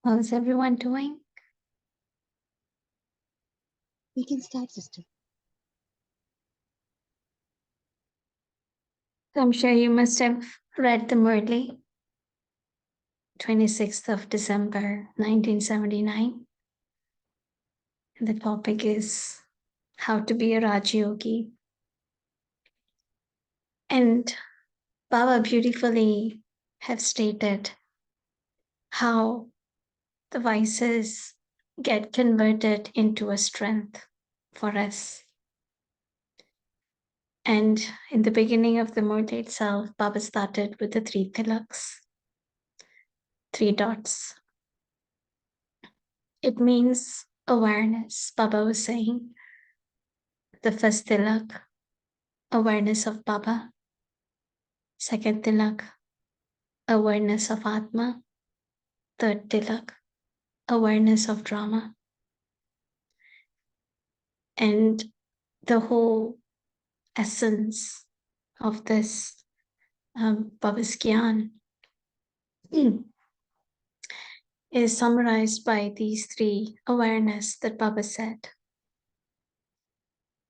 How's everyone doing? We can start, sister. I'm sure you must have read the Murli, 26th of December, 1979. And the topic is how to be a Rajyogi. And Baba beautifully have stated how the vices get converted into a strength for us. And in the beginning of the Murli itself, Baba started with the three tilaks, three dots. It means awareness, Baba was saying. The first tilak, awareness of Baba. Second tilak, awareness of Atma. Third tilak, awareness of drama. And the whole essence of this Baba's Gyan is summarized by these three awareness that Baba said.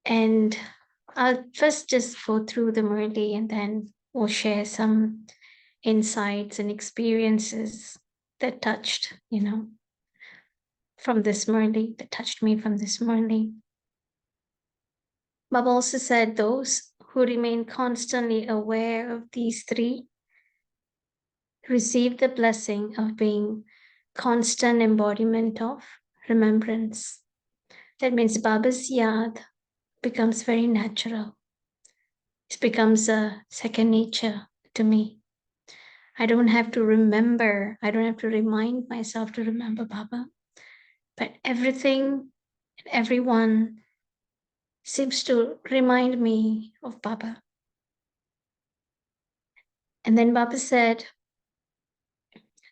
And I'll first just go through the Murli and then we'll share some insights and experiences that touched, from this Murli, that touched me from this Murli. Baba also said those who remain constantly aware of these three receive the blessing of being constant embodiment of remembrance. That means Baba's yad becomes very natural. It becomes a second nature to me. I don't have to remember, I don't have to remind myself to remember Baba. But everything and everyone seems to remind me of Baba. And then Baba said,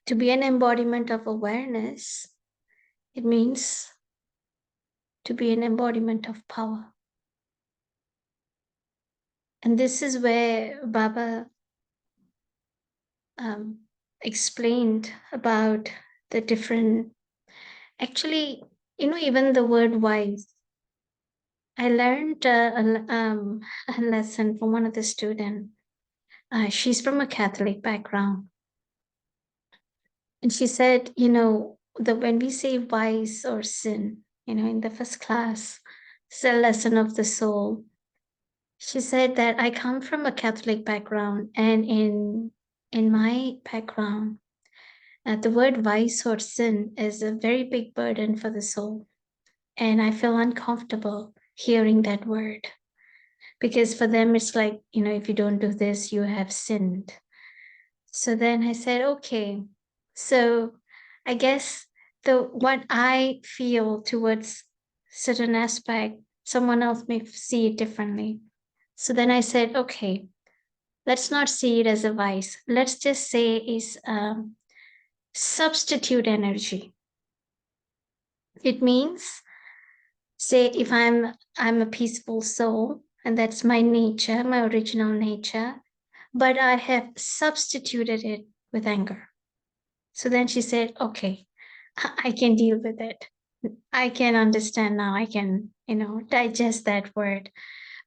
to be an embodiment of awareness, it means to be an embodiment of power. And this is where Baba explained about the different, actually, even the word wise. I learned a lesson from one of the students. She's from a Catholic background. And she said, when we say vice or sin, in the first class, it's a lesson of the soul. She said that I come from a Catholic background, and in my background, the word vice or sin is a very big burden for the soul. And I feel uncomfortable hearing that word because for them it's like, if you don't do this, you have sinned. So then I said, okay, so I guess what I feel towards certain aspect, someone else may see it differently. So then I said, okay, let's not see it as a vice. Let's just say it's substitute energy. It means, say, if I'm a peaceful soul, and that's my nature, my original nature, but I have substituted it with anger. So then she said, okay, I can deal with it. I can understand now. I can, digest that word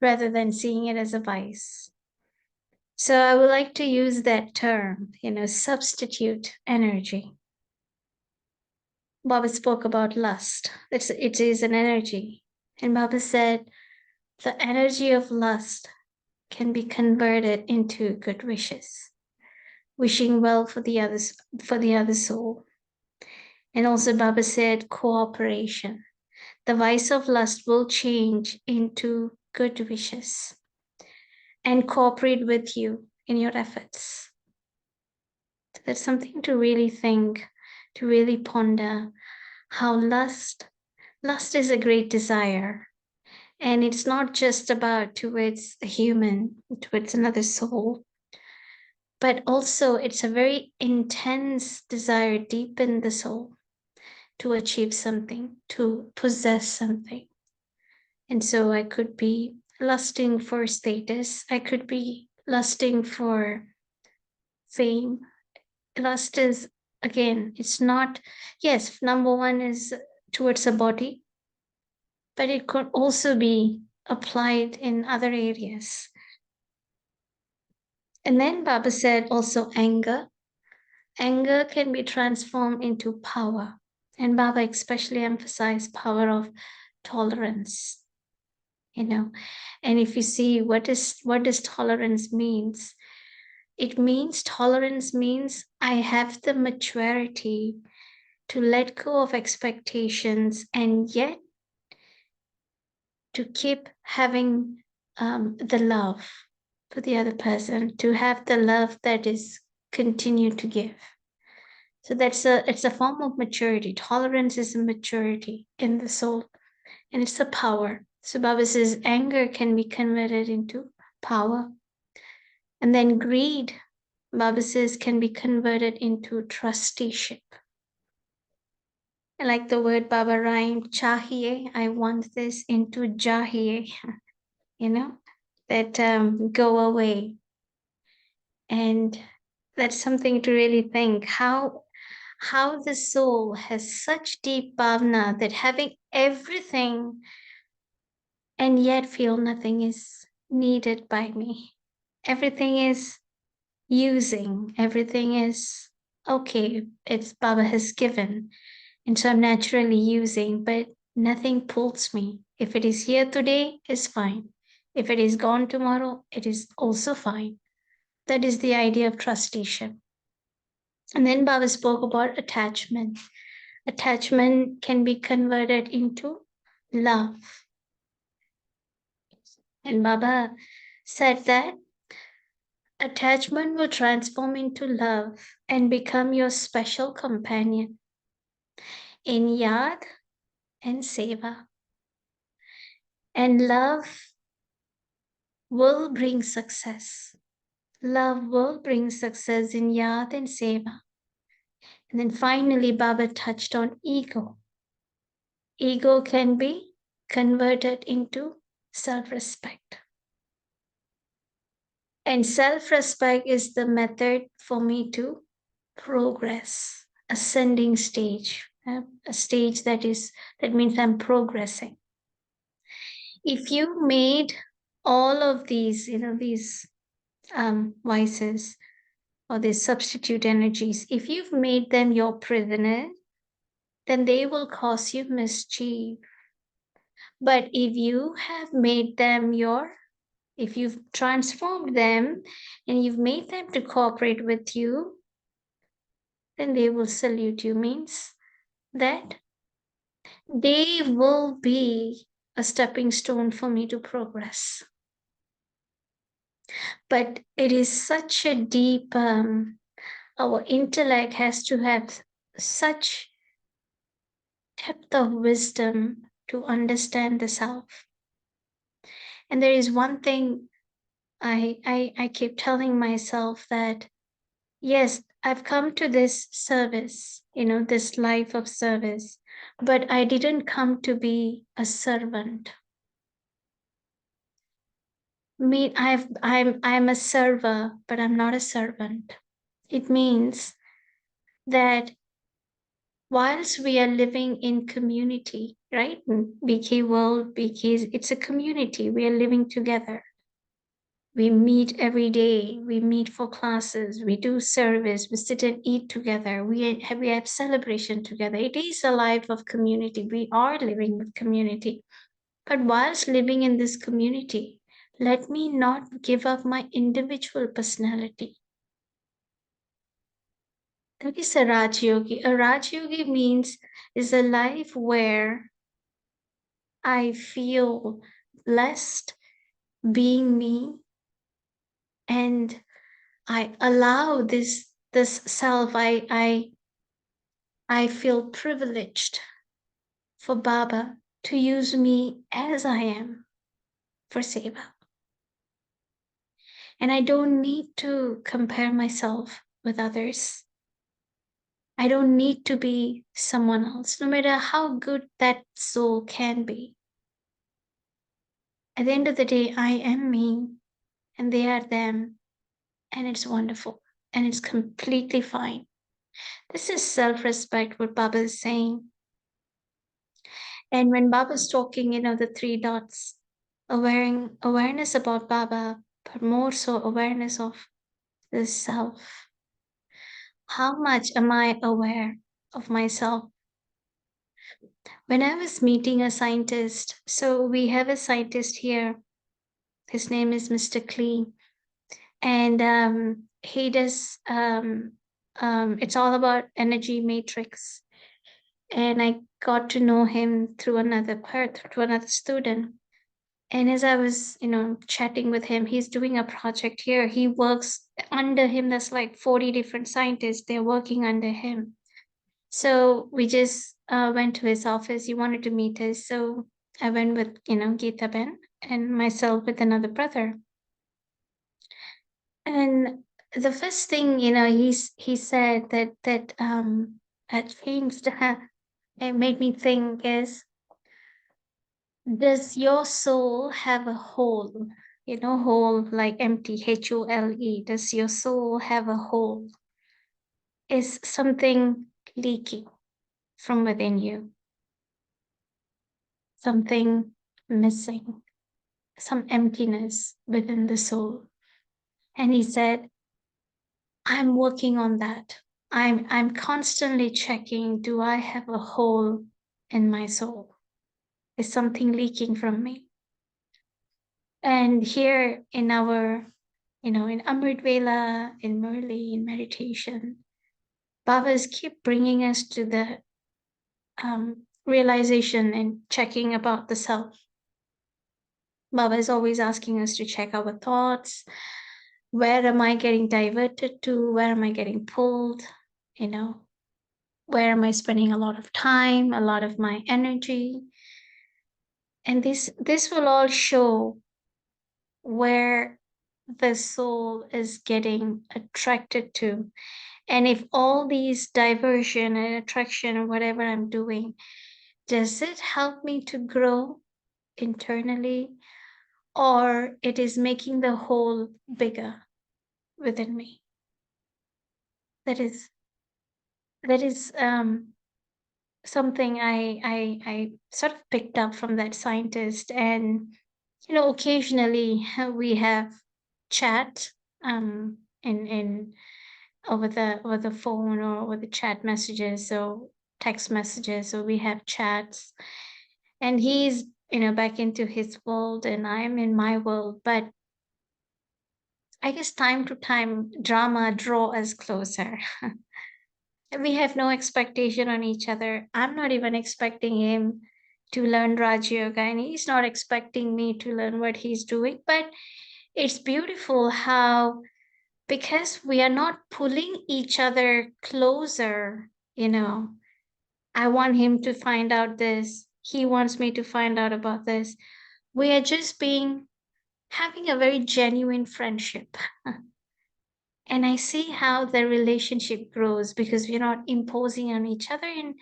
rather than seeing it as a vice. So I would like to use that term, substitute energy. Baba spoke about lust. It is an energy. And Baba said the energy of lust can be converted into good wishes, wishing well for the other soul. And also Baba said cooperation. The vice of lust will change into good wishes and cooperate with you in your efforts. So that's something to really think, to really ponder how lust is a great desire. And it's not just about towards a human, towards another soul, but also it's a very intense desire deep in the soul to achieve something, to possess something. And so I could be lusting for status, I could be lusting for fame. Lust is Again, it's not, yes, number one is towards the body, but it could also be applied in other areas. And then Baba said also anger. Anger can be transformed into power. And Baba especially emphasized power of tolerance, you know. And if you see what does tolerance means? It means tolerance means I have the maturity to let go of expectations and yet to keep having the love for the other person, to have the love that is continue to give. So it's a form of maturity. Tolerance is a maturity in the soul, and it's a power. So Baba says anger can be converted into power. And then greed, Baba says, can be converted into trusteeship. I like the word Baba rhymed chahiye, I want this, into jahiye, that go away. And that's something to really think how the soul has such deep bhavna that having everything and yet feel nothing is needed by me. Everything is using, everything is okay, it's Baba has given. And so I'm naturally using, but nothing pulls me. If it is here today, it's fine. If it is gone tomorrow, it is also fine. That is the idea of trusteeship. And then Baba spoke about attachment. Attachment can be converted into love. And Baba said that attachment will transform into love and become your special companion in yad and seva. And love will bring success. Love will bring success in yad and seva. And then finally, Baba touched on ego. Ego can be converted into self-respect. And self-respect is the method for me to progress, ascending stage, a stage that means I'm progressing. If you made all of these, these vices or these substitute energies, if you've made them your prisoner, then they will cause you mischief. But if you have made them if you've transformed them and you've made them to cooperate with you, then they will salute you. Means that they will be a stepping stone for me to progress. But it is such a deep, our intellect has to have such depth of wisdom to understand the self. And there is one thing I keep telling myself that, yes, I've come to this service, this life of service, but I didn't come to be a servant. I'm a server, but I'm not a servant. It means that whilst we are living in community, right? In BK world, BK, it's a community. We are living together. We meet every day. We meet for classes. We do service. We sit and eat together. We have celebration together. It is a life of community. We are living with community. But whilst living in this community, let me not give up my individual personality. That is a Rajyogi. A Rajyogi means is a life where I feel blessed being me, and I allow this self. I feel privileged for Baba to use me as I am for seva. And I don't need to compare myself with others. I don't need to be someone else, no matter how good that soul can be. At the end of the day, I am me and they are them, and it's wonderful and it's completely fine. This is self respect, what Baba is saying. And when Baba's talking, the three dots, awareness about Baba, but more so awareness of the self. How much am I aware of myself? When I was meeting a scientist, so we have a scientist here, his name is Mr. Clean, and he does, it's all about energy matrix. And I got to know him through through another student. And as I was, chatting with him, he's doing a project here. He works under him. There's like 40 different scientists. They're working under him. So we just went to his office. He wanted to meet us. So I went with, Geeta Ben and myself with another brother. And the first thing, he said that changed, it made me think is, does your soul have a hole? Hole like empty, HOLE. Does your soul have a hole? Is something leaking from within you? Something missing? Some emptiness within the soul? And he said, I'm working on that. I'm constantly checking, do I have a hole in my soul? Is something leaking from me? And here in our, in Amrit Vela, in Murli, in meditation, Babas keep bringing us to the realization and checking about the self. Baba is always asking us to check our thoughts. Where am I getting diverted to? Where am I getting pulled? Where am I spending a lot of time, a lot of my energy? And this will all show where the soul is getting attracted to. And if all these diversion and attraction or whatever I'm doing, does it help me to grow internally, or it is making the hole bigger within me? That is something I sort of picked up from that scientist. And occasionally we have chat in over the phone or over the chat messages or text messages. So we have chats, and he's back into his world and I'm in my world. But I guess time to time drama draw us closer. We have no expectation on each other. I'm not even expecting him to learn Raj Yoga, and he's not expecting me to learn what he's doing. But it's beautiful how, because we are not pulling each other closer, I want him to find out this, he wants me to find out about this. We are just having a very genuine friendship. And I see how the relationship grows because we're not imposing on each other, and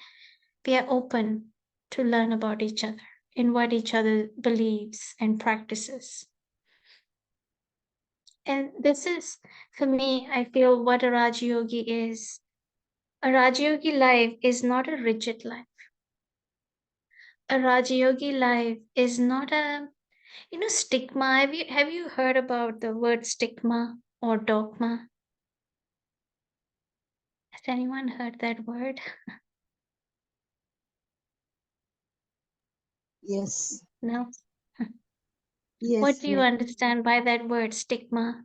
we are open to learn about each other and what each other believes and practices. And this is, for me, I feel what a Raj Yogi is. A Raj Yogi life is not a rigid life. A Raj Yogi life is not a, stigma. Have you heard about the word stigma or dogma? Has anyone heard that word? Yes. No? What Yes. do you understand by that word stigma?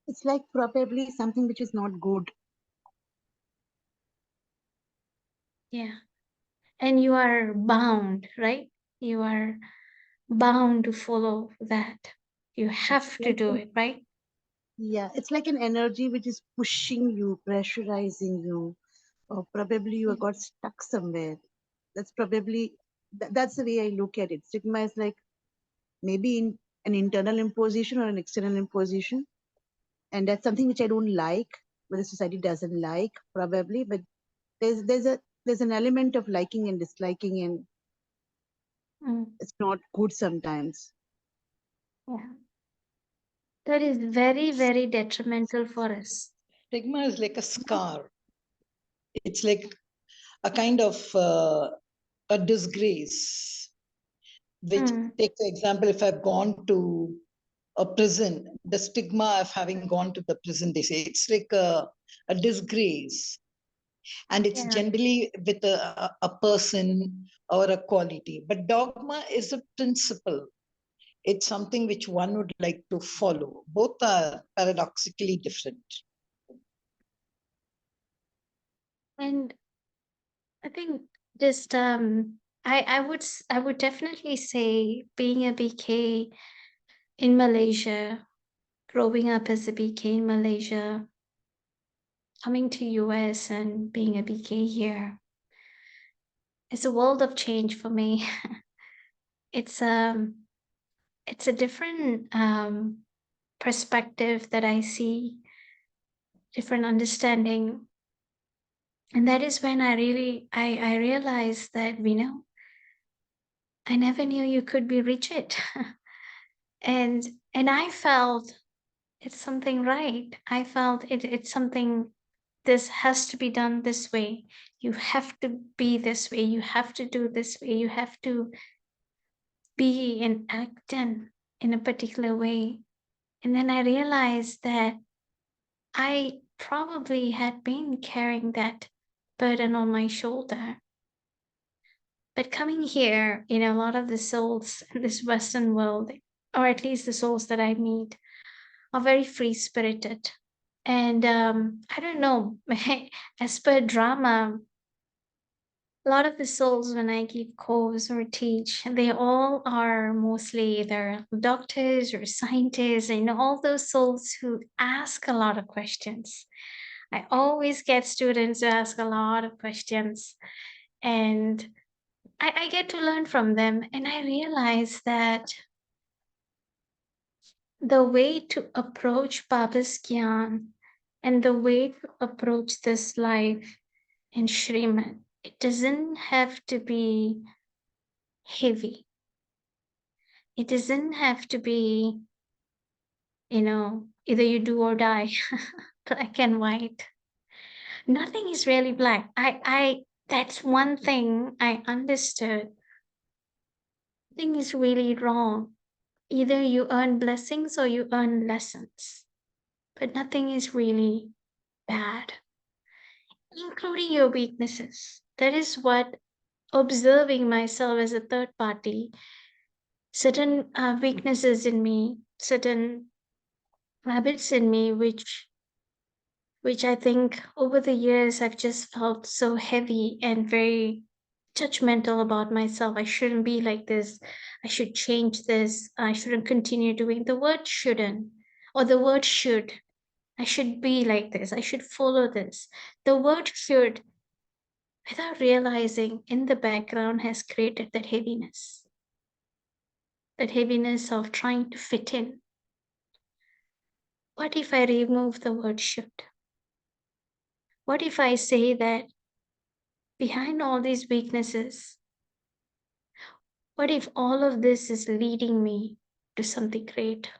It's like probably something which is not good. Yeah. And you are bound, right? You are bound to follow that. You It's have to like do it, right? yeah, it's like an energy which is pushing you, pressurizing you, or probably you have got stuck somewhere. That's probably that's the way I look at it. Stigma is like maybe in an internal imposition or an external imposition, and that's something which I don't like, but the society doesn't like probably. But there's an element of liking and disliking, and Mm, it's not good sometimes. yeah. That is very, very detrimental for us. Stigma is like a scar. It's like a kind of a disgrace. Which, Mm, take the example, if I've gone to a prison, the stigma of having gone to the prison, they say it's like a disgrace. And it's yeah. generally with a person or a quality. But dogma is a principle. It's something which one would like to follow. Both are paradoxically different. And I think just I would definitely say being a BK in Malaysia, growing up as a BK in Malaysia, coming to US and being a BK here, it's a world of change for me. it's it's a different perspective that I see, different understanding. And that is when I realized that, I never knew you could be rigid. and and I felt it's something right. I felt it's something, this has to be done this way. You have to be this way. You have to do this way. You have to be and act in a particular way. And then I realized that I probably had been carrying that burden on my shoulder. But coming here, a lot of the souls in this Western world, or at least the souls that I meet, are very free spirited. And I don't know, as per drama, a lot of the souls, when I give course or teach, they all are mostly either doctors or scientists, all those souls who ask a lot of questions. I always get students who ask a lot of questions, and I get to learn from them. And I realize that the way to approach Baba's Gyan and the way to approach this life in Shriman, it doesn't have to be heavy. It doesn't have to be, either you do or die, black and white. Nothing is really black. That's one thing I understood. Nothing is really wrong. Either you earn blessings or you earn lessons, but nothing is really bad, including your weaknesses. That is what observing myself as a third party, certain weaknesses in me, certain habits in me, which I think over the years I've just felt so heavy and very judgmental about myself. I shouldn't be like this. I should change this. I shouldn't continue doing the word shouldn't, or the word should. I should be like this. I should follow this. The word should, without realizing, in the background has created that heaviness of trying to fit in. What if I remove the word should? What if I say that behind all these weaknesses, what if all of this is leading me to something great?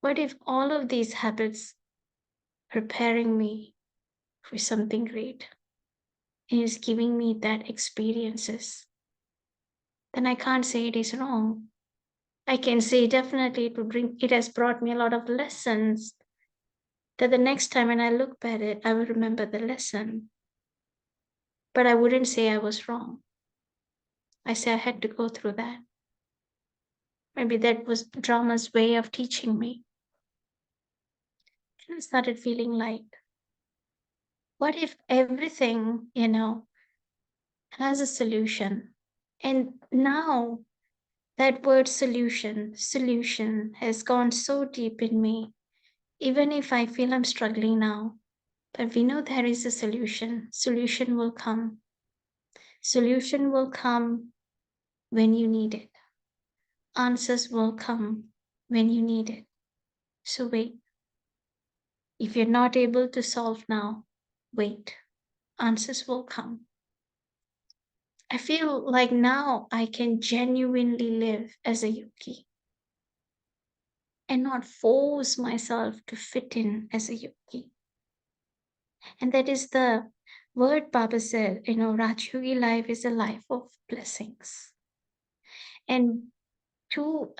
What if all of these habits preparing me for something great and is giving me that experiences? Then I can't say it is wrong. I can say definitely it has brought me a lot of lessons that the next time when I look at it, I will remember the lesson. But I wouldn't say I was wrong. I say I had to go through that. Maybe that was drama's way of teaching me. And I started feeling light. What if everything, has a solution? And now that word solution has gone so deep in me. Even if I feel I'm struggling now, but we know there is a solution. Solution will come. Solution will come when you need it. Answers will come when you need it. So wait. If you're not able to solve now, wait. Answers will come. I feel like now I can genuinely live as a yogi and not force myself to fit in as a yogi. And that is the word Baba said, Rajyogi life is a life of blessings. And two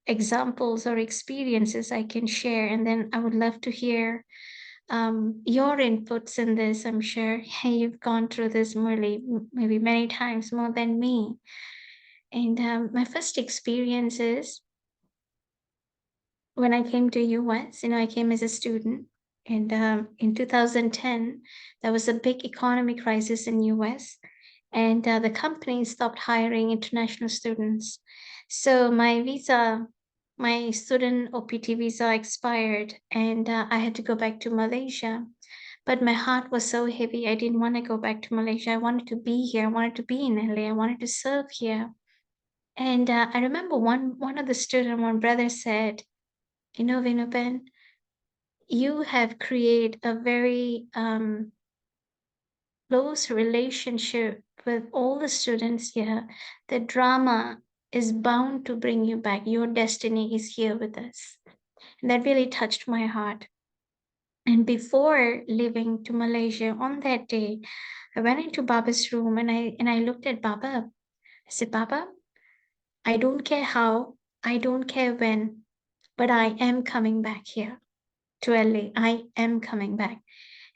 examples or experiences I can share, and then I would love to hear your inputs in this. I'm sure you've gone through this, Murli, maybe many times more than me. And my first experience is when I came to US. I came as a student, and in 2010 there was a big economic crisis in US, and the company stopped hiring international students. So my student OPT visa expired, and I had to go back to Malaysia. But my heart was so heavy. I didn't want to go back to Malaysia. I wanted to be here. I wanted to be in LA. I wanted to serve here. And I remember one of the student, one brother said, Vinupen, you have created a very close relationship with all the students here. The drama is bound to bring you back. Your destiny is here with us. And that really touched my heart. And before leaving to Malaysia on that day, I went into Baba's room and I looked at Baba. I said, Baba, I don't care how, I don't care when, but I am coming back here to LA. I am coming back.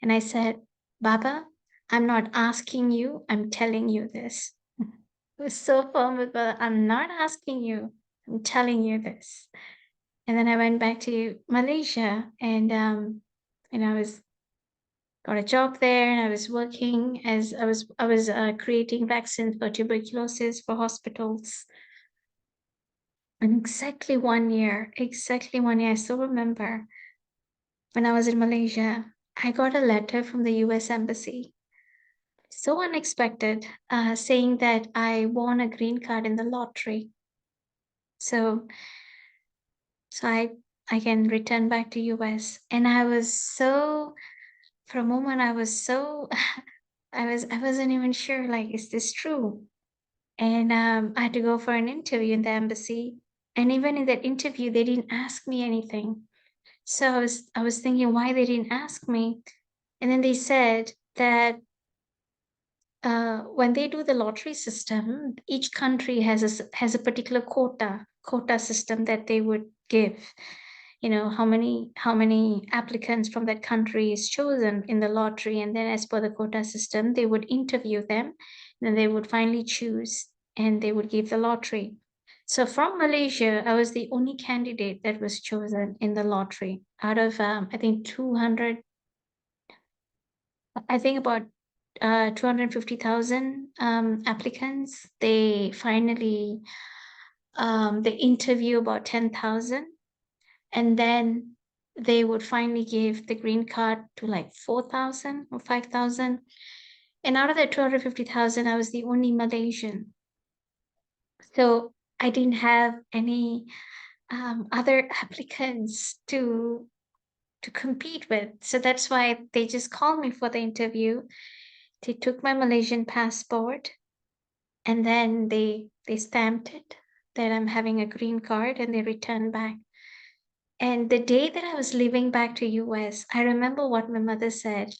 And I said, Baba, I'm not asking you, I'm telling you this. I was so firm with Baba, I'm not asking you, I'm telling you this. And then I went back to Malaysia, and I was got a job there, and I was working as I was creating vaccines for tuberculosis for hospitals. And exactly 1 year, I still remember when I was in Malaysia, I got a letter from the US Embassy, so unexpected, saying that I won a green card in the lottery. So I can return back to US. And I was so, for a moment, I was so, I wasn't even sure, like, is this true? And I had to go for an interview in the embassy. And even in that interview, they didn't ask me anything. So I was thinking why they didn't ask me. And then they said that when they do the lottery system, each country has a particular quota system that they would give. How many applicants from that country is chosen in the lottery, and then as per the quota system, they would interview them, and then they would finally choose, and they would give the lottery. So from Malaysia, I was the only candidate that was chosen in the lottery out of I think 200. I think about 250,000 applicants. They finally they interview about 10,000, and then they would finally give the green card to like 4,000 or 5,000. And out of that 250,000, I was the only Malaysian. So I didn't have any other applicants to compete with. So that's why they just called me for the interview. They took my Malaysian passport, and then they stamped it that I'm having a green card, and they returned back. And the day that I was leaving back to US, I remember what my mother said.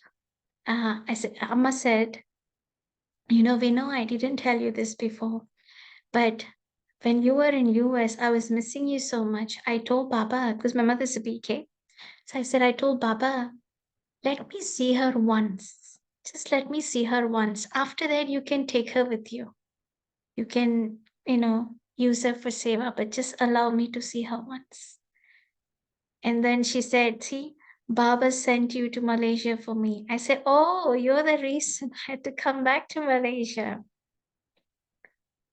Amma said, Vino, I didn't tell you this before, but when you were in US, I was missing you so much. I told Baba, because my mother's a BK. So I said, I told Baba, let me see her once. Just let me see her once. After that, you can take her with you. You can, use her for seva, but just allow me to see her once. And then she said, see, Baba sent you to Malaysia for me. I said, oh, you're the reason I had to come back to Malaysia.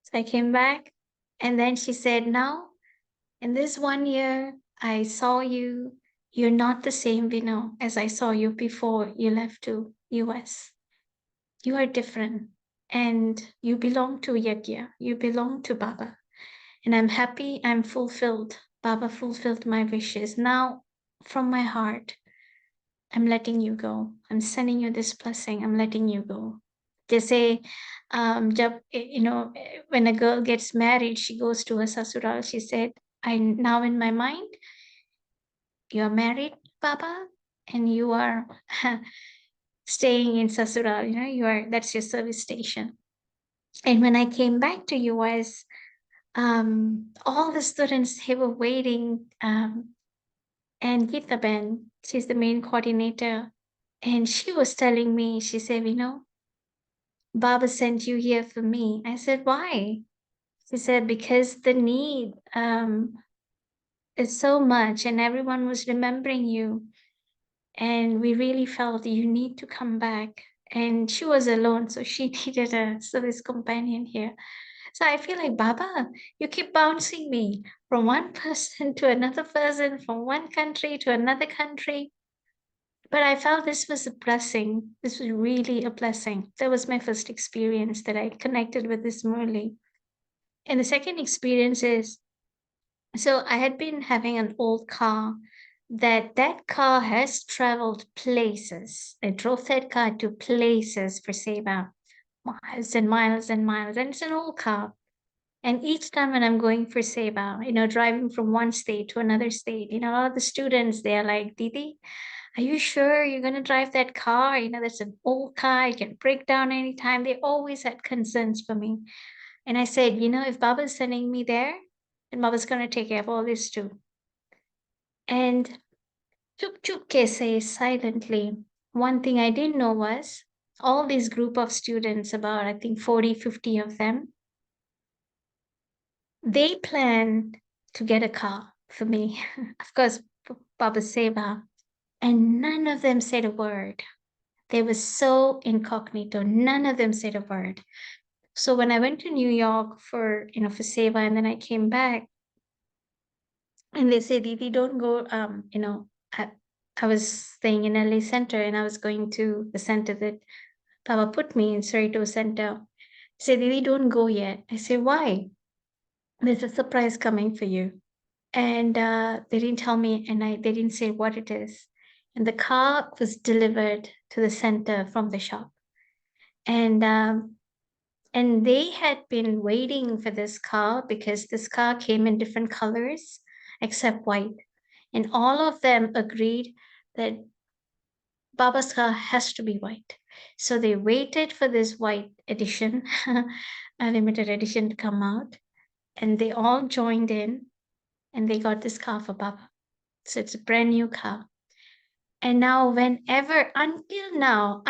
So I came back, and then she said, now, in this 1 year, I saw you. You're not the same, Vino, as I saw you before you left to US. You are different, and you belong to Yajna. You belong to Baba. And I'm happy, I'm fulfilled. Baba fulfilled my wishes. Now, from my heart, I'm letting you go. I'm sending you this blessing. I'm letting you go. They say, when a girl gets married, she goes to her sasural. She said, now in my mind, you're married, Baba, and you are staying in Sasural, that's your service station. And when I came back to US, all the students, they were waiting, and Geeta Ben, she's the main coordinator, and she was telling me, she said, Baba sent you here for me. I said, why? She said, because the need is so much and everyone was remembering you. And we really felt you need to come back. And she was alone, so she needed a service companion here. So I feel like, Baba, you keep bouncing me from one person to another person, from one country to another country. But I felt this was a blessing. This was really a blessing. That was my first experience that I connected with this Murli. And the second experience is, so I had been having an old car that car has traveled places. I drove that car to places for Seva, miles and miles and miles. And it's an old car. And each time when I'm going for Seva, driving from one state to another state, a lot of the students, they're like, Didi, are you sure you're going to drive that car? That's an old car. It can break down anytime. They always had concerns for me. And I said, if Baba's sending me there, then Baba's going to take care of all this too. And chup say silently, one thing I didn't know was all this group of students, about I think 40, 50 of them, they planned to get a car for me. Of course, Baba Seva. And none of them said a word. They were so incognito. None of them said a word. So when I went to New York for Seva, and then I came back, and they said, Didi, don't go, I was staying in LA Center, and I was going to the center that Baba put me in, Cerrito Center. They said, Didi, don't go yet. I said, why? There's a surprise coming for you. And they didn't tell me, and they didn't say what it is. And the car was delivered to the center from the shop. And they had been waiting for this car because this car came in different colors except white. And all of them agreed that Baba's car has to be white. So they waited for this white edition, a limited edition, to come out. And they all joined in and they got this car for Baba. So it's a brand new car. And now, until now,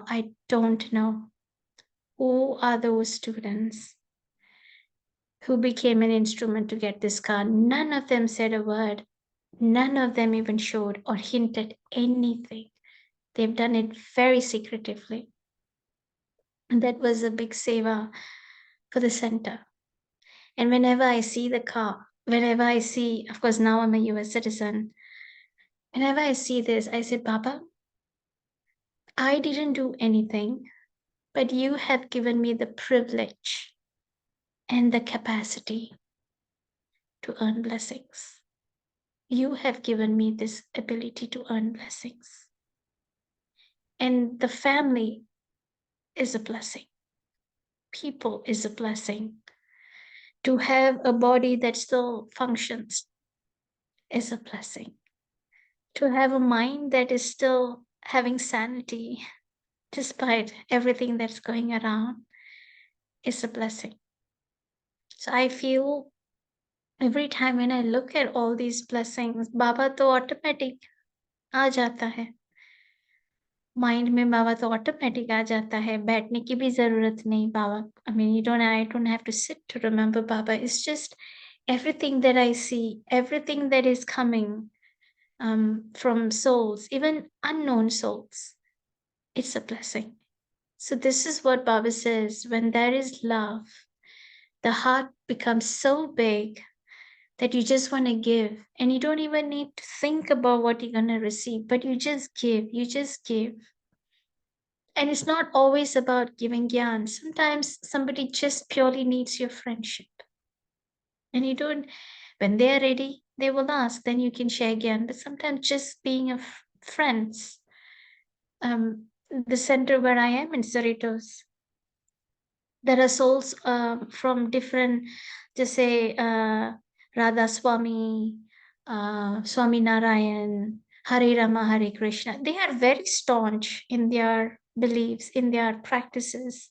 I don't know who are those students who became an instrument to get this car. None of them said a word. None of them even showed or hinted anything. They've done it very secretively. And that was a big seva for the center. And whenever I see the car, whenever I see, of course, now I'm a US citizen, whenever I see this, I say, Baba, I didn't do anything, but you have given me the privilege and the capacity to earn blessings. You have given me this ability to earn blessings. And the family is a blessing. People is a blessing. To have a body that still functions is a blessing. To have a mind that is still having sanity despite everything that's going around is a blessing. So I feel every time when I look at all these blessings, Baba to automatic आ जाता है. Mind में बाबा तो automatic आ जाता है. बैठने की भी जरूरत नहीं बाबा. I mean, I don't have to sit to remember Baba. It's just everything that I see, everything that is coming from souls, even unknown souls, it's a blessing. So this is what Baba says, when there is love, the heart becomes so big that you just want to give, and you don't even need to think about what you're going to receive, but you just give, And it's not always about giving gyan. Sometimes somebody just purely needs your friendship. And you don't, when they're ready, they will ask, then you can share gyan. But sometimes just being a friends. The center where I am in Cerritos, there are souls from different, just say Radha Swami, Swami Narayan, Hare Rama, Hare Krishna. They are very staunch in their beliefs, in their practices.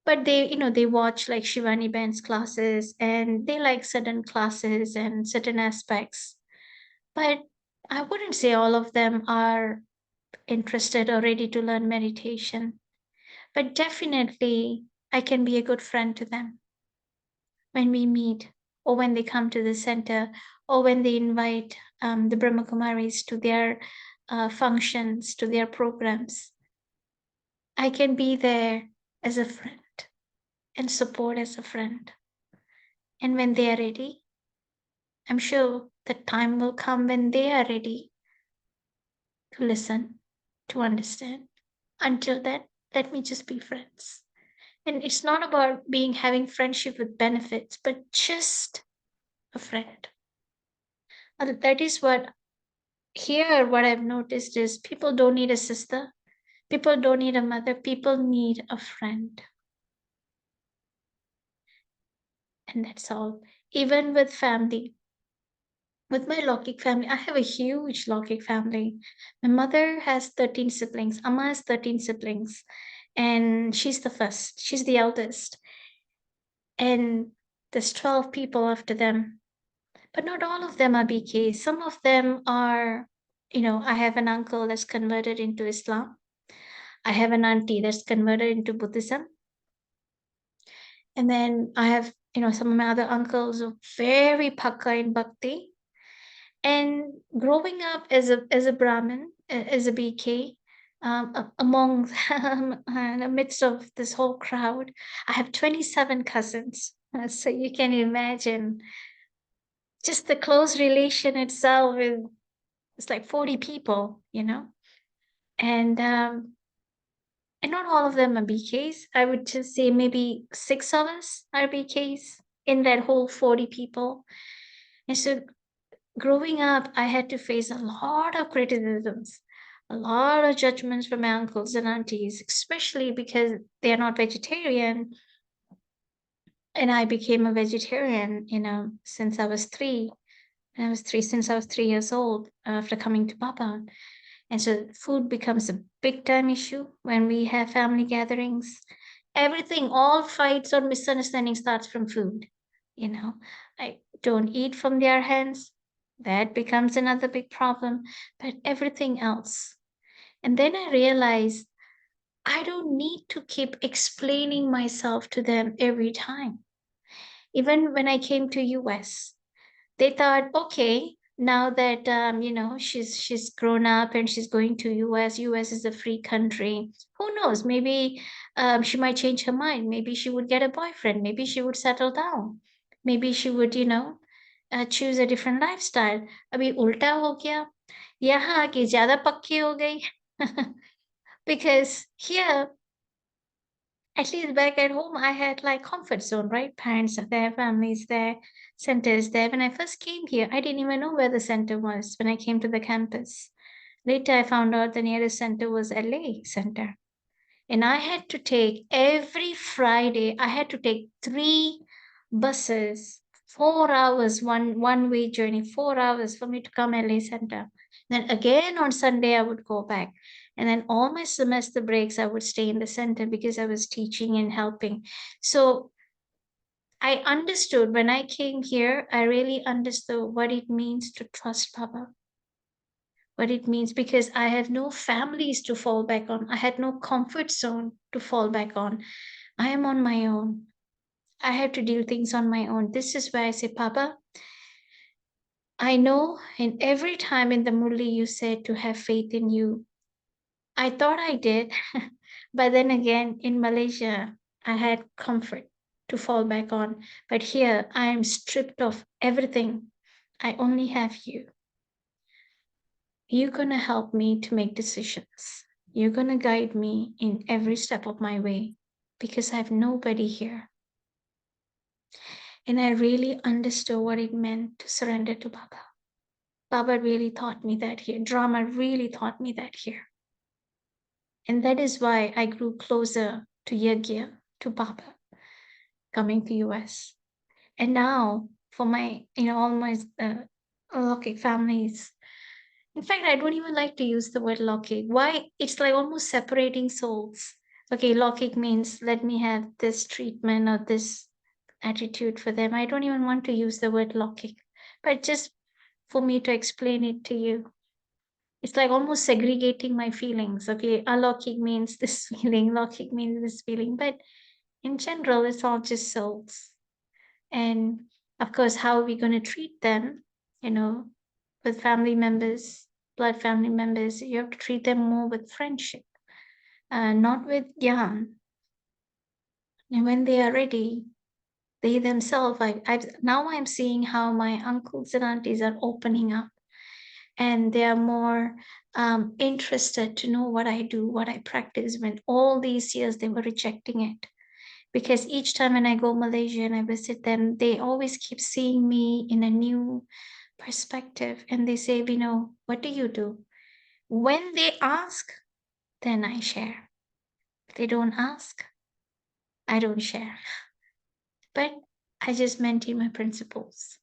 But they, they watch like Shivani Ben's classes and they like certain classes and certain aspects. But I wouldn't say all of them are interested or ready to learn meditation. But definitely, I can be a good friend to them when we meet, or when they come to the center, or when they invite the Brahma Kumaris to their functions, to their programs. I can be there as a friend and support as a friend. And when they are ready, I'm sure the time will come when they are ready to listen, to understand. Until then, let me just be friends. And it's not about having friendship with benefits, but just a friend. And that is what I've noticed is people don't need a sister, people don't need a mother, people need a friend. And that's all. Even with family, with my Lokik family, I have a huge Lokik family. My mother has 13 siblings, Amma has 13 siblings, and she's the first, she's the eldest. And there's 12 people after them. But not all of them are BKs. Some of them are, I have an uncle that's converted into Islam. I have an auntie that's converted into Buddhism. And then I have, some of my other uncles are very pakka in bhakti. And growing up as a Brahmin, as a BK, among in the midst of this whole crowd, I have 27 cousins. So you can imagine just the close relation itself is it's like 40 people, and not all of them are BKs. I would just say maybe 6 of us are BKs in that whole 40 people. And so growing up, I had to face a lot of criticisms, a lot of judgments from my uncles and aunties, especially because they are not vegetarian. And I became a vegetarian, since I was 3. And I was 3 since I was 3 years old after coming to Papa. And so food becomes a big time issue when we have family gatherings. Everything, all fights or misunderstandings starts from food. I don't eat from their hands. That becomes another big problem, but everything else. And then I realized I don't need to keep explaining myself to them every time. Even when I came to US, they thought, okay, now that she's grown up and she's going to US. US is a free country. Who knows? Maybe she might change her mind. Maybe she would get a boyfriend. Maybe she would settle down. Maybe she would, choose a different lifestyle. अभी उल्टा हो गया. यहाँ आके ज़्यादा पक्की हो गई. Because here, at least back at home, I had like comfort zone, right? Parents are there, families there, centers there. When I first came here, I didn't even know where the center was when I came to the campus. Later, I found out the nearest center was LA Center. And I had to take every Friday, I had to take 3 buses, 4 hours, one way journey, 4 hours for me to come LA Center. Then again on Sunday, I would go back. And then all my semester breaks, I would stay in the center because I was teaching and helping. So I understood when I came here, I really understood what it means to trust Baba. What it means, because I have no families to fall back on. I had no comfort zone to fall back on. I am on my own. I have to do things on my own. This is why I say, Papa, I know, and every time in the Murli you said to have faith in you. I thought I did, but then again in Malaysia, I had comfort to fall back on. But here, I am stripped of everything. I only have you. You're going to help me to make decisions. You're going to guide me in every step of my way because I have nobody here. And I really understood what it meant to surrender to Baba. Baba really taught me that here. Drama really taught me that here. And that is why I grew closer to Yagya, to Baba, coming to US. And now for my, all my Alokik families, In fact, I don't even like to use the word locking. Why? It's like almost separating souls. Okay, locking means let me have this treatment or this attitude for them. I don't even want to use the word locking, but just for me to explain it to you. It's like almost segregating my feelings. Okay, locking means this feeling, locking means this feeling. But in general, it's all just souls. And of course, how are we going to treat them? You know, with family members, blood family members, you have to treat them more with friendship, not with gyan. And when they are ready, they themselves, now I'm seeing how my uncles and aunties are opening up, and they are more interested to know what I do, what I practice, when all these years they were rejecting it. Because each time when I go Malaysia and I visit them, they always keep seeing me in a new perspective. And they say, what do you do? When they ask, then I share. If they don't ask, I don't share. But I just maintain my principles.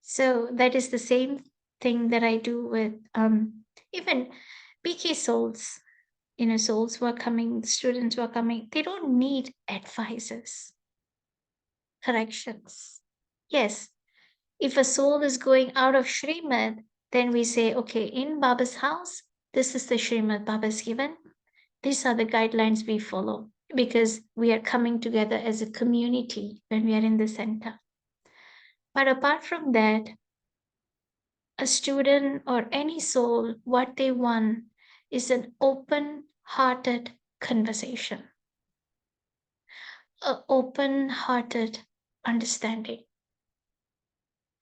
So that is the same thing that I do with even PK souls, souls who are coming, students who are coming, they don't need advices, corrections. Yes, if a soul is going out of Shrimad, then we say, okay, in Baba's house, this is the Shrimad Baba's given. These are the guidelines we follow because we are coming together as a community when we are in the center. But apart from that, a student or any soul, what they want is an open-hearted conversation, an open-hearted understanding,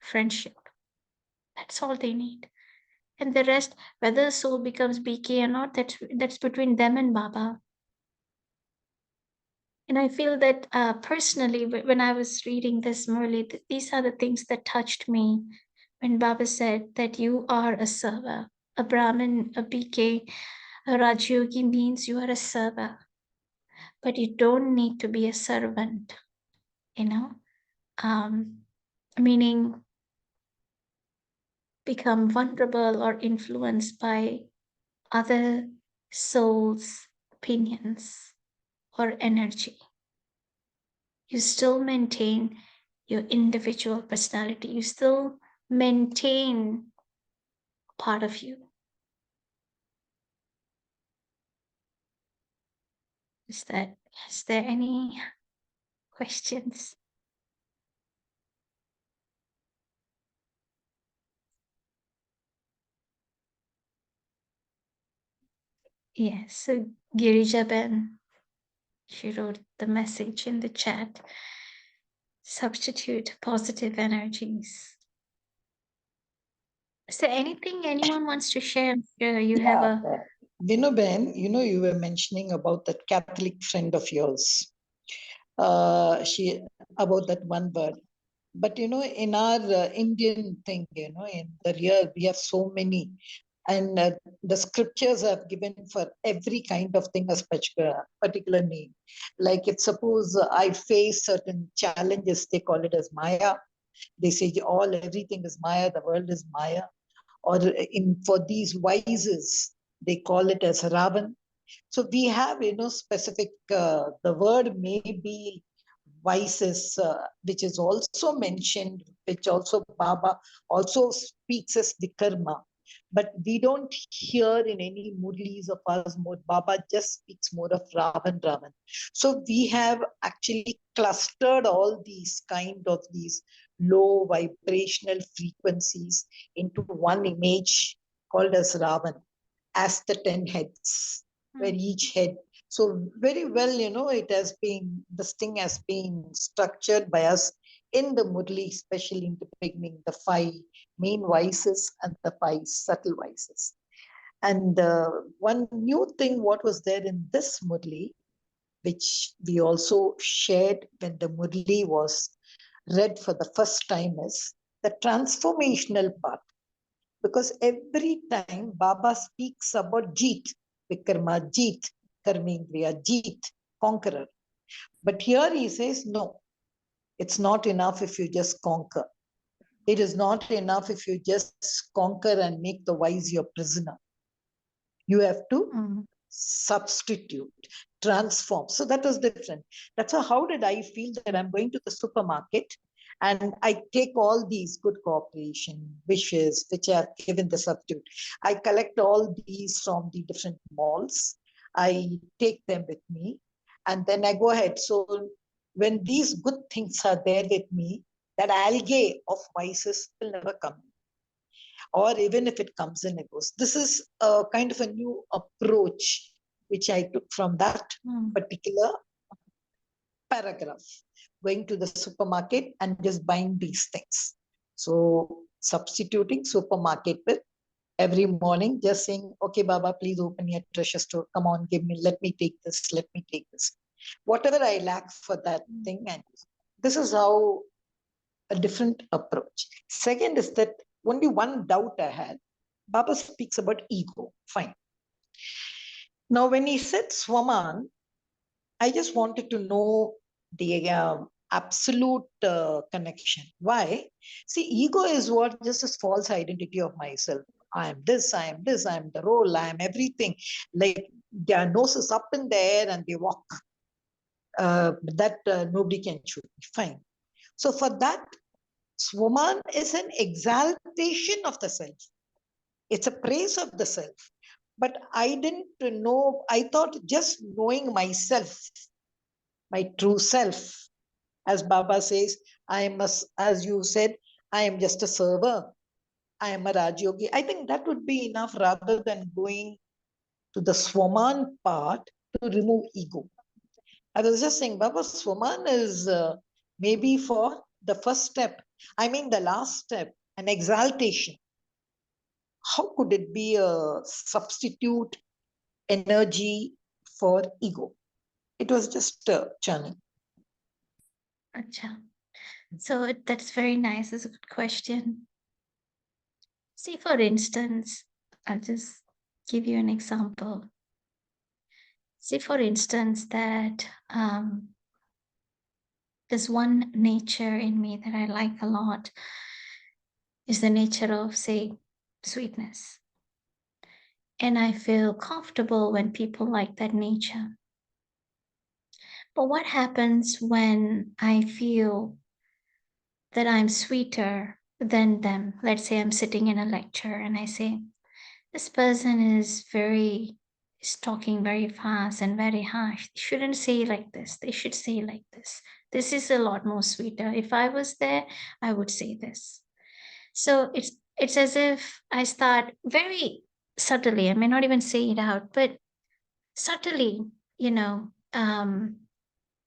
friendship. That's all they need. And the rest, whether the soul becomes BK or not, that's between them and Baba. And I feel that personally, when I was reading this Murli, these are the things that touched me when Baba said that you are a server. A Brahmin, a BK, a Rajyogi means you are a server, but you don't need to be a servant, meaning become vulnerable or influenced by other souls' opinions or energy. You still maintain your individual personality. You still maintain part of you. Is there any questions? Yes, so Girija Ben, she wrote the message in the chat. Substitute positive energies. Is there anything anyone wants to share? I'm sure you have a... Ben, you were mentioning about that Catholic friend of yours. She about that one word. But in our Indian thing, in the real, we have so many, and the scriptures have given for every kind of thing a particular name. Like if suppose I face certain challenges, they call it as Maya. They say everything is Maya, the world is Maya. Or for these vices, they call it as Ravan. So we have, specific, the word may be vices, which is also mentioned, which also Baba also speaks as vikarma. But we don't hear in any murlis of us more. Baba just speaks more of Ravan. So we have actually clustered all these kind of these low vibrational frequencies into one image called as Ravan, as the 10 heads, where each head. So very well, this thing has been structured by us in the Murli, especially in the beginning, the 5 main vices and the 5 subtle vices. And one new thing, what was there in this Murli, which we also shared when the Murli was read for the first time, is the transformational part. Because every time Baba speaks about Jeet, Vikarma Jeet, Karmendriya Jeet, conqueror. But here he says, no, it's not enough if you just conquer. It is not enough if you just conquer and make the wise your prisoner. You have to substitute, transform. So that was different. That's how did I feel that I'm going to the supermarket and I take all these good cooperation wishes which are given the substitute. I collect all these from the different malls. I take them with me and then I go ahead. So when these good things are there with me, that algae of vices will never come. Or even if it comes in, it goes. This is a kind of a new approach which I took from that particular paragraph, going to the supermarket and just buying these things. So substituting supermarket with every morning, just saying, okay, Baba, please open your treasure store. Come on, give me, let me take this, let me take this. Whatever I lack for that thing. And this is how a different approach. Second is that only one doubt I had. Baba speaks about ego. Fine. Now, when he said Swaman, I just wanted to know the absolute connection. Why? See, ego is what just a false identity of myself. I am this, I am this, I am the role, I am everything. Like their nose is up in the air and they walk. That nobody can shoot me. Fine. So for that, Swaman is an exaltation of the self. It's a praise of the self. But I didn't know, I thought just knowing myself, my true self, as Baba says, I am, as you said, I am just a server. I am a Rajyogi. I think that would be enough rather than going to the Swaman part to remove ego. I was just saying, Baba, Swaman is maybe for the first step. I mean, the last step, an exaltation. How could it be a substitute energy for ego? It was just churning. Acha. So that's very nice. It's a good question. See, for instance, I'll just give you an example. See, for instance, that there's one nature in me that I like a lot is the nature of, say, sweetness. And I feel comfortable when people like that nature. But what happens when I feel that I'm sweeter than them? Let's say I'm sitting in a lecture and I say, this person is talking very fast and very harsh. They shouldn't say like this. They should say like this. This is a lot more sweeter. If I was there, I would say this. So it's as if I start very subtly, I may not even say it out, but subtly,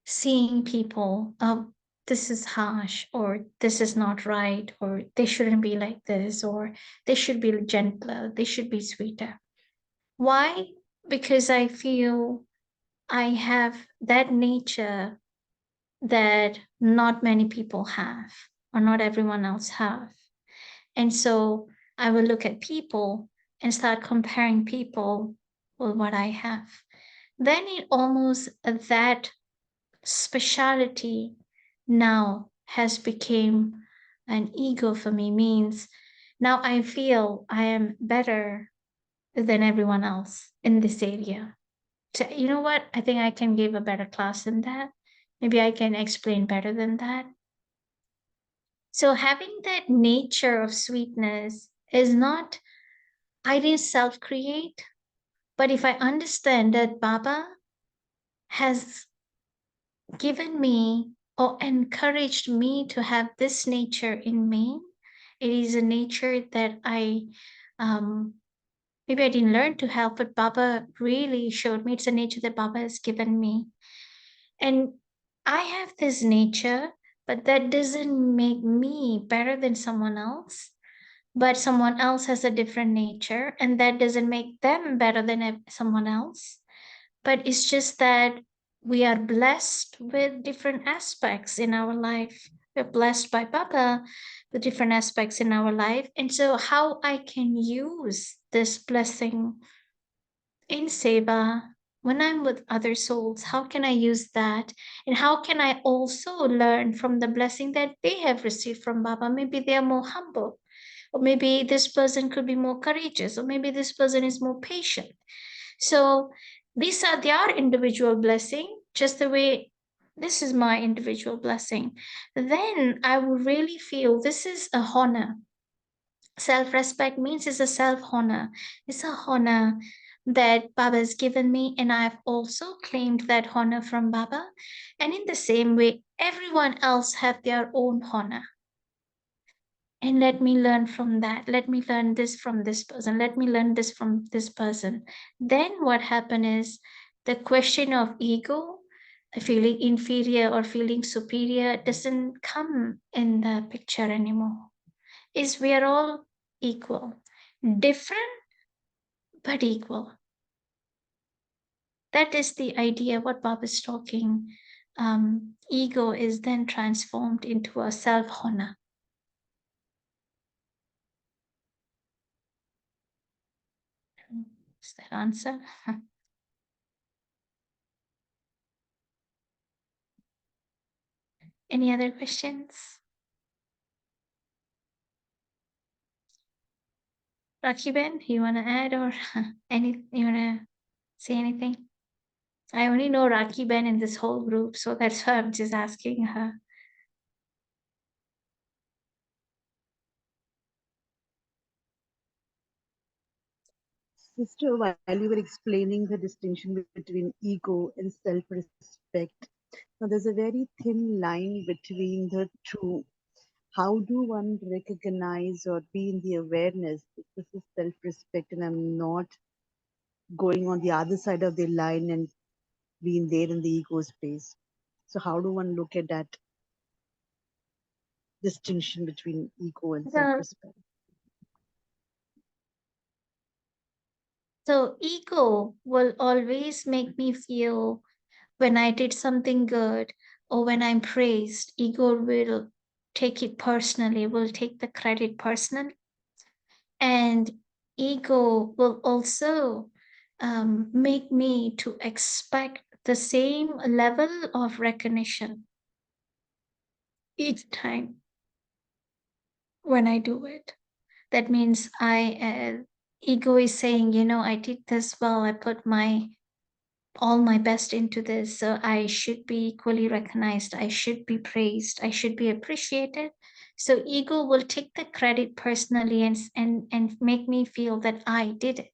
seeing people, oh, this is harsh, or this is not right, or they shouldn't be like this, or they should be gentler, they should be sweeter. Why? Because I feel I have that nature that not many people have, or not everyone else have. And so I will look at people and start comparing people with what I have. Then it almost, that speciality now has become an ego for me, means now I feel I am better than everyone else in this area. So, you know what? I think I can give a better class than that. Maybe I can explain better than that. So having that nature of sweetness is not, I didn't self-create, but if I understand that Baba has given me or encouraged me to have this nature in me, it is a nature that maybe I didn't learn to have, but Baba really showed me it's a nature that Baba has given me. And I have this nature, but that doesn't make me better than someone else. But someone else has a different nature, and that doesn't make them better than someone else. But it's just that we are blessed with different aspects in our life. We're blessed by Baba with different aspects in our life. And so, how I can use this blessing in Seva when I'm with other souls, how can I use that? And how can I also learn from the blessing that they have received from Baba? Maybe they are more humble, or maybe this person could be more courageous, or maybe this person is more patient. So these are their individual blessing, just the way this is my individual blessing. Then I will really feel this is a honor. Self-respect means it's a self-honor. It's a honor that Baba has given me, and I've also claimed that honor from Baba. And in the same way, everyone else have their own honor. And let me learn from that. Let me learn this from this person. Let me learn this from this person. Then what happened is the question of ego, feeling inferior or feeling superior, doesn't come in the picture anymore. Is we are all equal, different but equal. That is the idea what Bob is talking. Ego is then transformed into a self-honor. Is that answer? Any other questions? Rakiben, you want to add or you want to say anything? I only know Rakiben in this whole group, so that's why I'm just asking her. Sister, while you were explaining the distinction between ego and self-respect, now there's a very thin line between the two. How do one recognize or be in the awareness that this is self-respect and I'm not going on the other side of the line and being there in the ego space? So how do one look at that distinction between ego and self-respect? So ego will always make me feel when I did something good or when I'm praised, ego will take it personally, will take the credit personally. And ego will also make me to expect the same level of recognition each time when I do it. That means ego is saying, you know, I did this well, I put all my best into this, so I should be equally recognized, I should be praised, I should be appreciated. So ego will take the credit personally and make me feel that I did it.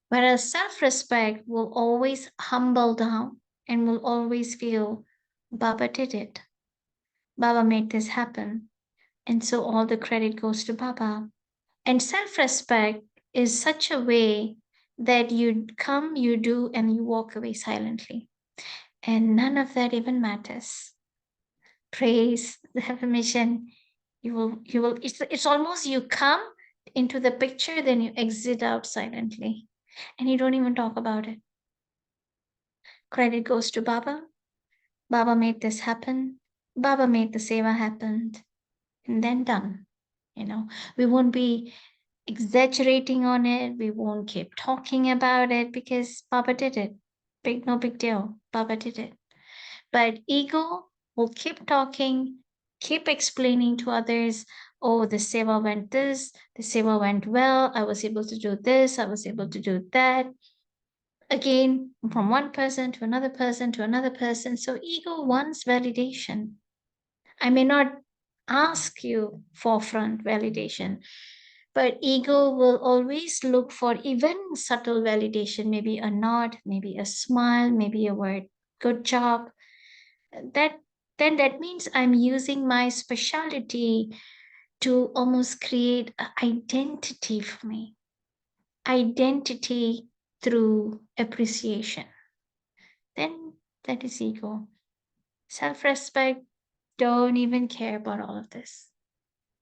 Whereas self-respect will always humble down and will always feel Baba did it. Baba made this happen. And so all the credit goes to Baba. And self-respect is such a way that you come, you do, and you walk away silently. And none of that even matters. Praise, the affirmation, it's almost you come into the picture, then you exit out silently. And you don't even talk about it. Credit goes to Baba. Baba made this happen. Baba made the seva happen. And then done. You know, we won't be exaggerating on it. We won't keep talking about it because Baba did it. No big deal. Baba did it. But ego will keep talking, keep explaining to others, oh, the seva went this, the seva went well, I was able to do this, I was able to do that. Again, from one person to another person to another person. So ego wants validation. I may not ask you for front validation, but ego will always look for even subtle validation, maybe a nod, maybe a smile, maybe a word, good job. That means I'm using my specialty to almost create an identity for me. Identity through appreciation. Then that is ego. Self-respect, don't even care about all of this.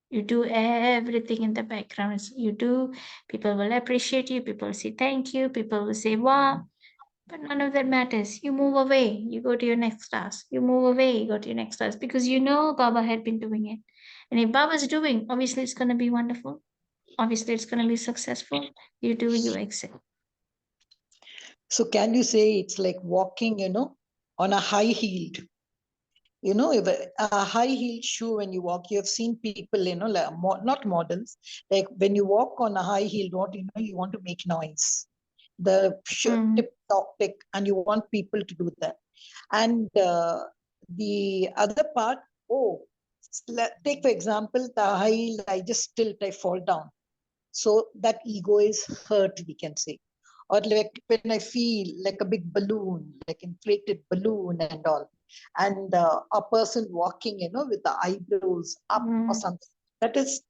You do everything in the background. You do, people will appreciate you, people will say thank you, people will say wow, but none of that matters. You move away, you go to your next task. You move away, you go to your next task because you know Baba had been doing it. And if Baba's doing, obviously it's going to be wonderful. Obviously it's going to be successful. You do, you exit. So can you say it's like walking, on a high heeled, if a high heel shoe, when you walk, you have seen people, like not models, like when you walk on a high heel, you want to make noise. The tip topic, and you want people to do that. And the other part, oh, take for example, the high heel, I just tilt, I fall down. So that ego is hurt, we can say. Or like when I feel like a big balloon, like inflated balloon and all, and a person walking, with the eyebrows up or something. That is,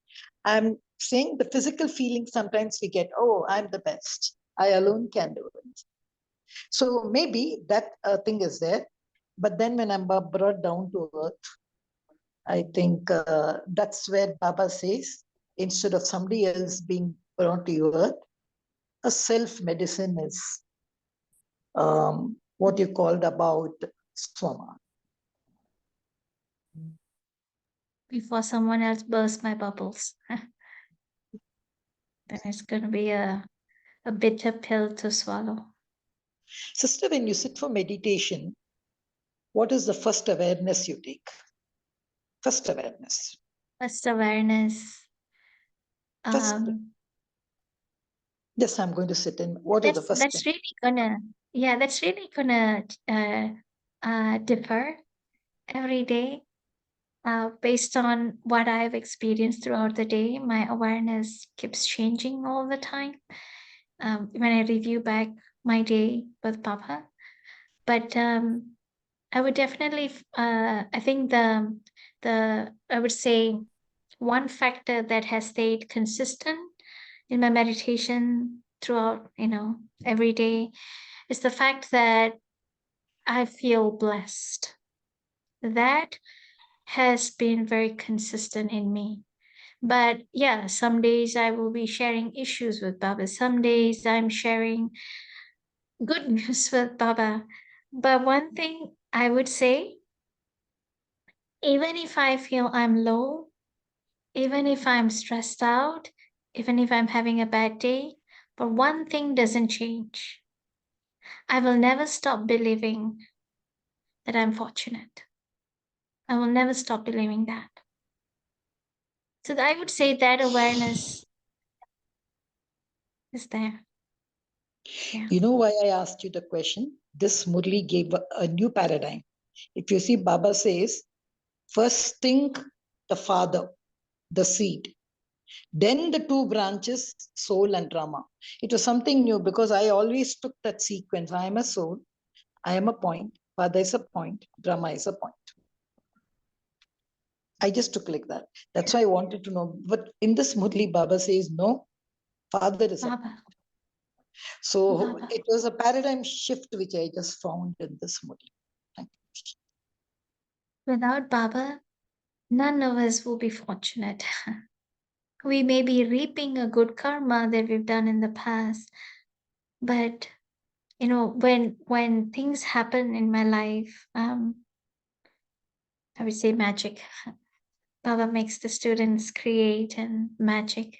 I'm saying the physical feeling sometimes we get, oh, I'm the best. I alone can do it. So maybe that thing is there. But then when I'm brought down to earth, I think that's where Baba says, instead of somebody else being brought to your earth, a self-medicine is what you called about Swama. Before someone else bursts my bubbles. Then it's going to be a bitter pill to swallow. Sister, when you sit for meditation, what is the first awareness you take? First awareness. First awareness. First, yes, I'm going to sit in. What is the first That's thing? that's really gonna differ every day. Based on what I've experienced throughout the day, my awareness keeps changing all the time. When I review back my day with Papa, but I would definitely, I think I would say one factor that has stayed consistent in my meditation throughout, every day is the fact that I feel blessed. That has been very consistent in me. But yeah, some days I will be sharing issues with Baba. Some days I'm sharing good news with Baba. But one thing I would say, even if I feel I'm low, even if I'm stressed out, even if I'm having a bad day, but one thing doesn't change. I will never stop believing that I'm fortunate. I will never stop believing that. So I would say that awareness is there. Yeah. You know why I asked you the question? This Murli gave a new paradigm. If you see, Baba says, first think the father, the seed. Then the two branches, soul and Rama. It was something new because I always took that sequence. I am a soul, I am a point, Father is a point, Brahma is a point. I just took like that. That's why I wanted to know. But in this Murli, Baba says, no, Father is a point. So Baba. it was a paradigm shift which I just found in this Murli. Thank you. Without Baba, none of us will be fortunate. We may be reaping a good karma that we've done in the past, but when things happen in my life, I would say magic. Baba makes the students create and magic.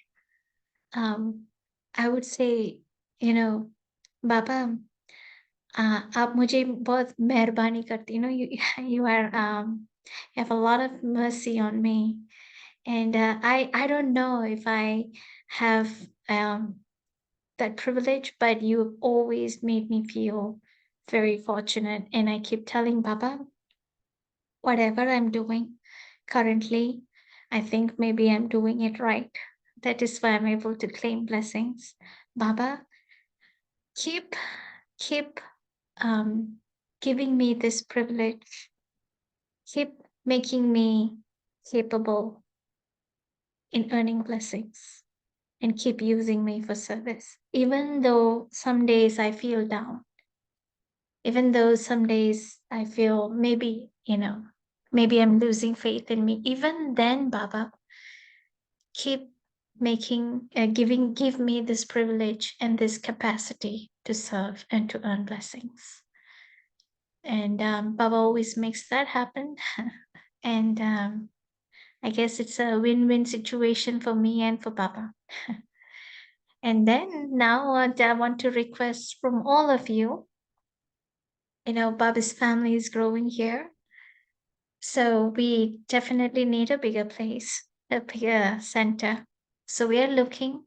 I would say, Baba, आप मुझे बहुत मेहरबानी करती, you have a lot of mercy on me, and I don't know if I have that privilege, but you've always made me feel very fortunate, and I keep telling Baba, whatever I'm doing currently, I think maybe I'm doing it right. That is why I'm able to claim blessings. Baba, keep giving me this privilege. Keep making me capable in earning blessings, and keep using me for service. Even though some days I feel down, even though some days I feel maybe I'm losing faith in me, even then, Baba, keep give me this privilege and this capacity to serve and to earn blessings. And Baba always makes that happen. And I guess it's a win-win situation for me and for Baba. And then now I want to request from all of you, Baba's family is growing here. So we definitely need a bigger place, a bigger center. So we are looking,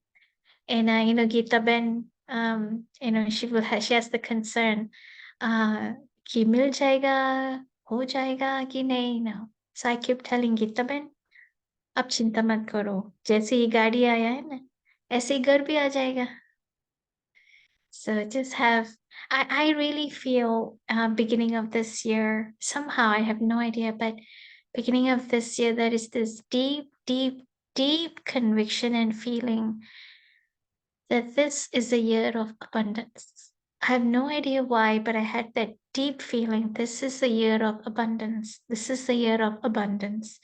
and Gita Ben, she has the concern, कि मिल जाएगा, हो जाएगा कि नहीं ना. So I keep telling Gita Ben, अब चिंता मत करो, जैसे ही गाड़ी आया है ना, ऐसे ही घर भी आ जाएगा. So just I really feel beginning of this year, somehow I have no idea, but beginning of this year, there is this deep, deep, deep conviction and feeling that this is a year of abundance. I have no idea why, but I had that deep feeling this is a year of abundance. This is a year of abundance.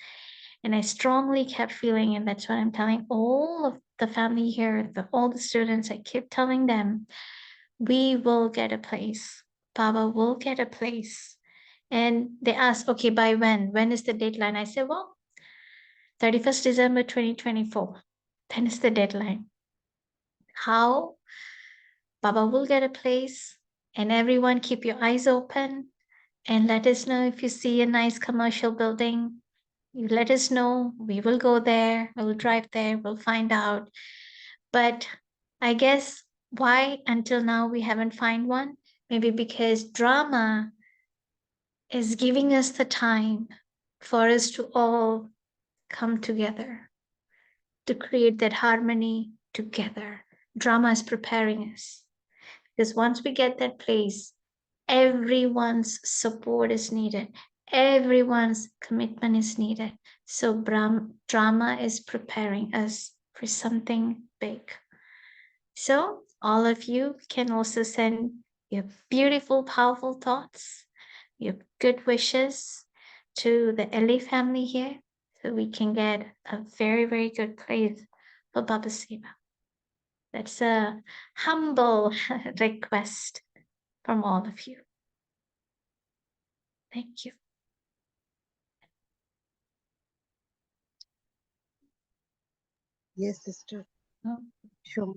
And I strongly kept feeling, and that's what I'm telling all of the family here, all the students, I keep telling them, we will get a place. Baba will get a place. And they asked, okay, by when? When is the deadline? I said, well, 31st December 2024. Then is the deadline. How? Baba will get a place. And everyone keep your eyes open and let us know if you see a nice commercial building. You let us know. We will go there. We'll drive there. We'll find out. But I guess why until now we haven't found one? Maybe because drama is giving us the time for us to all come together, to create that harmony together. Drama is preparing us. Because once we get that place, everyone's support is needed. Everyone's commitment is needed. So drama is preparing us for something big. So all of you can also send your beautiful, powerful thoughts, your good wishes to the LA family here, so we can get a very, very good place for Baba Siva. That's a humble request from all of you. Thank you. Yes, sister. Sure.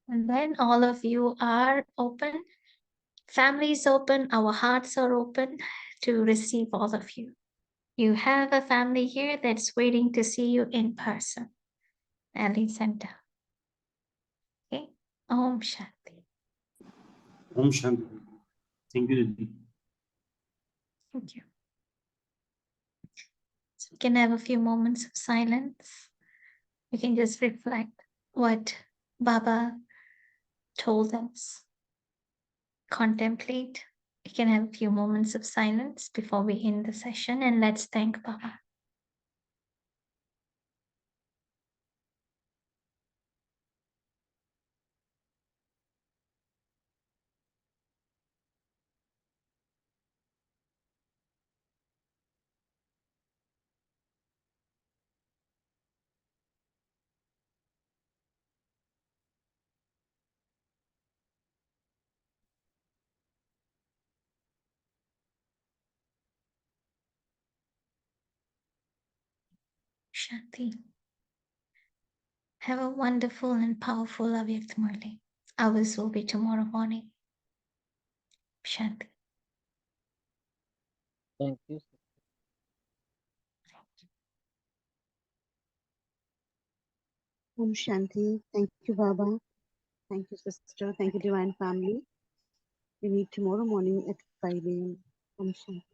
And then all of you are open. Family is open. Our hearts are open to receive all of you. You have a family here that's waiting to see you in person. Ali Center. Okay. Om Shanti. Om Shanti. Thank you, Didi. Thank you. So we can have a few moments of silence. We can just reflect what Baba told us. Contemplate. We can have a few moments of silence before we end the session, and let's thank Baba. Shanti. Have a wonderful and powerful Avyakt Murli. Ours will be tomorrow morning. Shanti. Thank you. Om Shanti. Thank you, Baba. Thank you, sister. Thank you, Divine Family. We meet tomorrow morning at 5 a.m. Om Shanti.